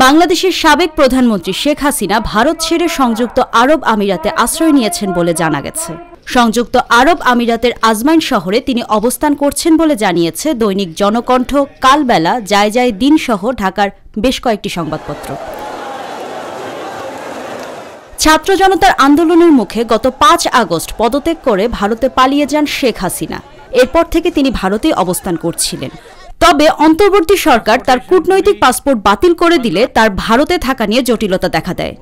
বাংলাদেশের সাবেক প্রধানমন্ত্রী শেখ হাসিনা ভারত ছেড়ে সংযুক্ত আরব আমিরাতে আশ্রয় নিয়েছেন বলে জানা গেছে। সংযুক্ত আরব আমিরাতের আজমাইন শহরে তিনি অবস্থান করছেন বলে জানিয়েছে দৈনিক জনকণ্ঠ, কালবেলা, যায় যায় দিন সহ ঢাকার বেশ কয়েকটি সংবাদপত্র। ছাত্র জনতার আন্দোলনের মুখে গত 5 আগস্ট পদত্যাগ করে ভারতে পালিয়ে যান শেখ হাসিনা। এরপর থেকে তিনি ভারতেই অবস্থান করছিলেন। তবে অন্তর্বর্তী সরকার তার কূটনৈতিক পাসপোর্ট বাতিল করে দিলে তার ভারতে থাকা নিয়ে জটিলতা দেখা দেয়।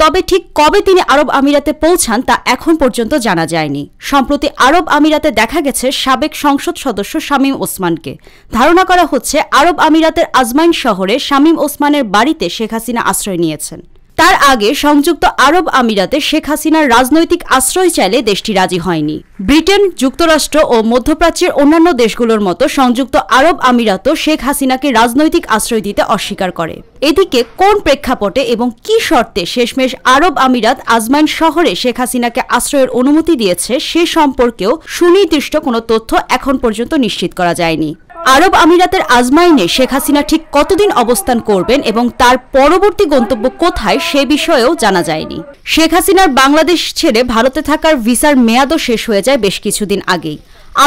তবে ঠিক কবে তিনি আরব আমিরাতে পৌঁছান তা এখন পর্যন্ত জানা যায়নি। সম্প্রতি আরব আমিরাতে দেখা গেছে সাবেক সংসদ সদস্য শামীম ওসমানকে। ধারণা করা হচ্ছে আরব আমিরাতের আজমাইন শহরে শামীম ওসমানের বাড়িতে শেখ হাসিনা আশ্রয় নিয়েছেন। তার আগে সংযুক্ত আরব আমিরাতে শেখ হাসিনার রাজনৈতিক আশ্রয় চাইলে দেশটি রাজি হয়নি। ব্রিটেন, যুক্তরাষ্ট্র ও মধ্যপ্রাচ্যের অন্যান্য দেশগুলোর মতো সংযুক্ত আরব আমিরাতও শেখ হাসিনাকে রাজনৈতিক আশ্রয় দিতে অস্বীকার করে। এদিকে কোন প্রেক্ষাপটে এবং কি শর্তে শেষমেশ আরব আমিরাত আজমাইন শহরে শেখ হাসিনাকে আশ্রয়ের অনুমতি দিয়েছে সে সম্পর্কেও সুনির্দিষ্ট কোনো তথ্য এখন পর্যন্ত নিশ্চিত করা যায়নি। আরব আমিরাতের আজমাইনে শেখ হাসিনা ঠিক কতদিন অবস্থান করবেন এবং তার পরবর্তী গন্তব্য কোথায় সে বিষয়েও জানা যায়নি। শেখ হাসিনার বাংলাদেশ ছেড়ে ভারতে থাকার ভিসার মেয়াদও শেষ হয়ে যায় বেশ কিছুদিন আগেই।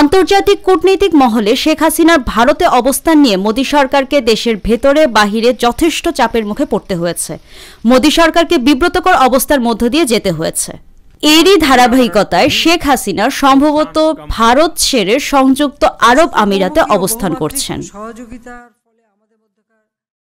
আন্তর্জাতিক কূটনৈতিক মহলে শেখ হাসিনার ভারতে অবস্থান নিয়ে মোদি সরকারকে দেশের ভেতরে বাহিরে যথেষ্ট চাপের মুখে পড়তে হয়েছে। মোদি সরকারকে বিব্রতকর অবস্থার মধ্য দিয়ে যেতে হয়েছে। এরই ধারাবাহিকতায় শেখ হাসিনা সম্ভবত ভারত ছেড়ে সংযুক্ত আরব আমিরাতে অবস্থান করছেন।